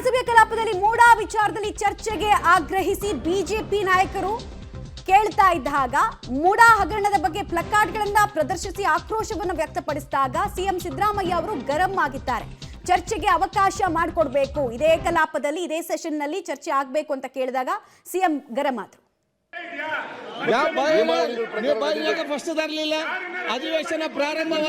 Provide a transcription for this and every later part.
ವಿಧಾನಸಭೆ ಕಲಾಪದಲ್ಲಿ ಮೂಡಾ ವಿಚಾರದಲ್ಲಿ ಚರ್ಚೆಗೆ ಆಗ್ರಹಿಸಿ ಬಿಜೆಪಿ ನಾಯಕರು ಕೇಳ್ತಾ ಇದ್ದಾಗ ಮೂಡಾ ಹಗರಣದ ಬಗ್ಗೆ ಪ್ಲಕಾರ್ಡ್ಗಳನ್ನ ಪ್ರದರ್ಶಿಸಿ ಆಕ್ರೋಶವನ್ನು ವ್ಯಕ್ತಪಡಿಸಿದಾಗ ಸಿಎಂ ಸಿದ್ದರಾಮಯ್ಯ ಅವರು ಗರಂ ಆಗಿದ್ದಾರೆ. ಚರ್ಚೆಗೆ ಅವಕಾಶ ಮಾಡಿಕೊಡ್ಬೇಕು, ಇದೇ ಕಲಾಪದಲ್ಲಿ ಇದೇ ಸೆಷನ್ ನಲ್ಲಿ ಚರ್ಚೆ ಆಗಬೇಕು ಅಂತ ಕೇಳಿದಾಗ ಸಿಎಂ ಗರಂ ಆದ್ರು. ಫಸ್ಟ್ ತರಲಿಲ್ಲ, ಅಧಿವೇಶನ ಪ್ರಾರಂಭವಾದ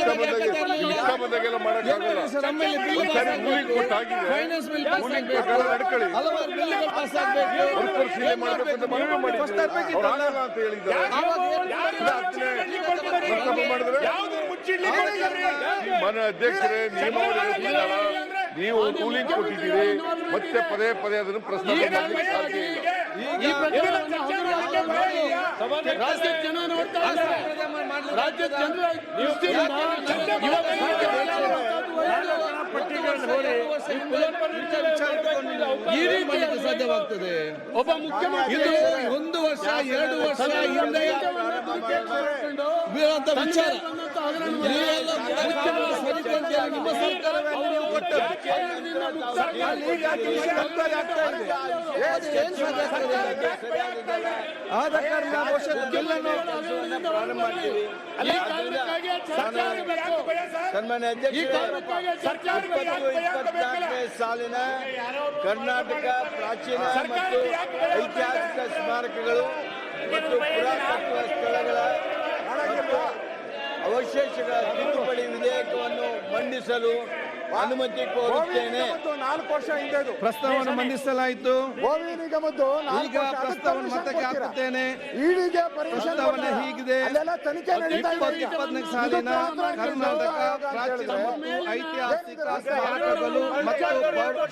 ಅಧ್ಯಕ್ಷರೇ ನೀವು ರೂಲಿಂಗ್ ಕೊಟ್ಟಿದ್ದೀರಿ, ಮತ್ತೆ ಪದೇ ಪದೇ ಅದನ್ನು ಪ್ರಸ್ತಾಪ ಮಾಡಲಿಕ್ಕೆ ಸಾಧ್ಯ ಇಲ್ಲ. ಸಾಧ್ಯವಾಗ್ತದೆ. ಒಬ್ಬ ಮುಖ್ಯಮಂತ್ರಿ ಒಂದು ವರ್ಷ 2 ವರ್ಷ ಹಿಂದೆ ವಿಚಾರ ನಿಮ್ಮ ಸರ್ಕಾರವನ್ನು ಆದ ಕಾರಣ ಪ್ರಾರಂಭ ಮಾಡ್ತೀವಿ. ಸನ್ಮಾನ್ಯ ಸಾಲಿನ ಕರ್ನಾಟಕ ಪ್ರಾಚೀನ ಮತ್ತು ಐತಿಹಾಸಿಕ ಸ್ಮಾರಕಗಳು ಮತ್ತು ಪುರಾತತ್ವ ಸ್ಥಳಗಳ ಅವಶೇಷಗಳ ತಿದ್ದುಪಡಿ ವಿಧೇಯಕವನ್ನು ಮಂಡಿಸಲು ಅನುಮತಿ ಕೋರುತ್ತೇನೆ. 4 ವರ್ಷ ಹಿಂದೆ ಪ್ರಸ್ತಾವವನ್ನು ಮಂಡಿಸಲಾಯಿತು. ಈಗ ಪ್ರಸ್ತಾವನೆ ಮತಕ್ಕೆ ಹಾಕುತ್ತೇನೆ. ಪ್ರಸ್ತಾವನೆ ಹೀಗಿದೆ: 2024 ಸಾಲಿನ ಕರ್ನಾಟಕ ಪ್ರಾಚೀನ ಮತ್ತು ಐತಿಹಾಸಿಕ ಸ್ಮಾರಕಗಳು ಮತ್ತು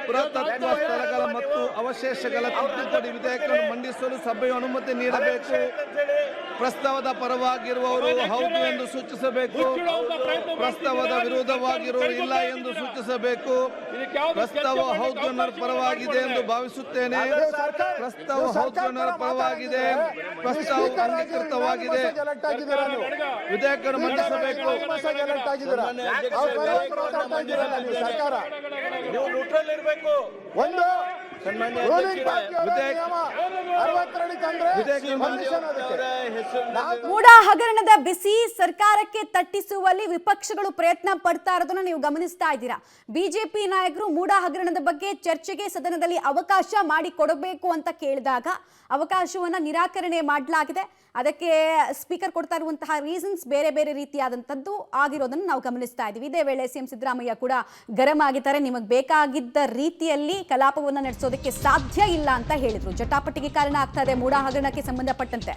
ಪುರಾತತ್ವ ಸ್ಥಳಗಳ ಮತ್ತು ಅವಶೇಷಗಳ ತಿದ್ದುಪಡಿ ವಿಧೇಯಕವನ್ನು ಮಂಡಿಸಲು ಸಭೆಯು ಅನುಮತಿ ನೀಡಬೇಕು. ಪ್ರಸ್ತಾವದ ಪರವಾಗಿರುವವರು ಹೌದು ಎಂದು ಸೂಚಿಸಬೇಕು. ಪ್ರಸ್ತಾವದ ವಿರೋಧವಾಗಿರುವವರು ಇಲ್ಲ ಎಂದು ಸೂಚಿಸಬೇಕು. ಪ್ರಸ್ತಾವ ಹೌದು ಅನ್ನರ ಪರವಾಗಿದೆ ಎಂದು ಭಾವಿಸುತ್ತೇನೆ. ಪ್ರಸ್ತಾವ ಹೌದು ಅನ್ನರ ಪರವಾಗಿದೆ. ಪ್ರಸ್ತಾವ ಅಂಗೀಕೃತವಾಗಿದೆ. ವಿಧೇಯಕ ಮಂಡಿಸಬೇಕು. ನೀವು ನ್ಯೂಟ್ರಲ್ ಇರಬೇಕು. ಒಂದು ಮೂಡಾ ಹಗರಣದ ಬಿಸಿ ಸರ್ಕಾರಕ್ಕೆ ತಟ್ಟಿಸುವಲ್ಲಿ ವಿಪಕ್ಷಗಳು ಪ್ರಯತ್ನ ಪಡ್ತಾ ಇರೋದನ್ನ ನೀವು ಗಮನಿಸ್ತಾ ಇದ್ದೀರಾ. ಬಿಜೆಪಿ ನಾಯಕರು ಮೂಡಾ ಹಗರಣದ ಬಗ್ಗೆ ಚರ್ಚೆಗೆ ಸದನದಲ್ಲಿ ಅವಕಾಶ ಮಾಡಿಕೊಡಬೇಕು ಅಂತ ಕೇಳಿದಾಗ ಅವಕಾಶವನ್ನ ನಿರಾಕರಣೆ ಮಾಡಲಾಗಿದೆ. ಅದಕ್ಕೆ ಸ್ಪೀಕರ್ ಕೊಡ್ತಾ ಇರುವಂತಹ ರೀಸನ್ಸ್ ಬೇರೆ ಬೇರೆ ರೀತಿಯಾದಂಥದ್ದು ಆಗಿರೋದನ್ನು ನಾವು ಗಮನಿಸ್ತಾ ಇದ್ದೀವಿ. ಇದೇ ವೇಳೆ ಸಿಎಂ ಸಿದ್ದರಾಮಯ್ಯ ಕೂಡ ಗರಂ ಆಗಿದ್ದಾರೆ. ನಿಮಗೆ ಬೇಕಾಗಿದ್ದ ರೀತಿಯಲ್ಲಿ ಕಲಾಪವನ್ನು ನಡೆಸೋದಕ್ಕೆ ಸಾಧ್ಯ ಇಲ್ಲ ಅಂತ ಹೇಳಿದ್ರು. ಜಟಾಪಟಿಗೆ ಕಾರಣ ಆಗ್ತಾ ಇದೆ ಮೂಡಾ ಹಗರಣಕ್ಕೆ ಸಂಬಂಧಪಟ್ಟಂತೆ.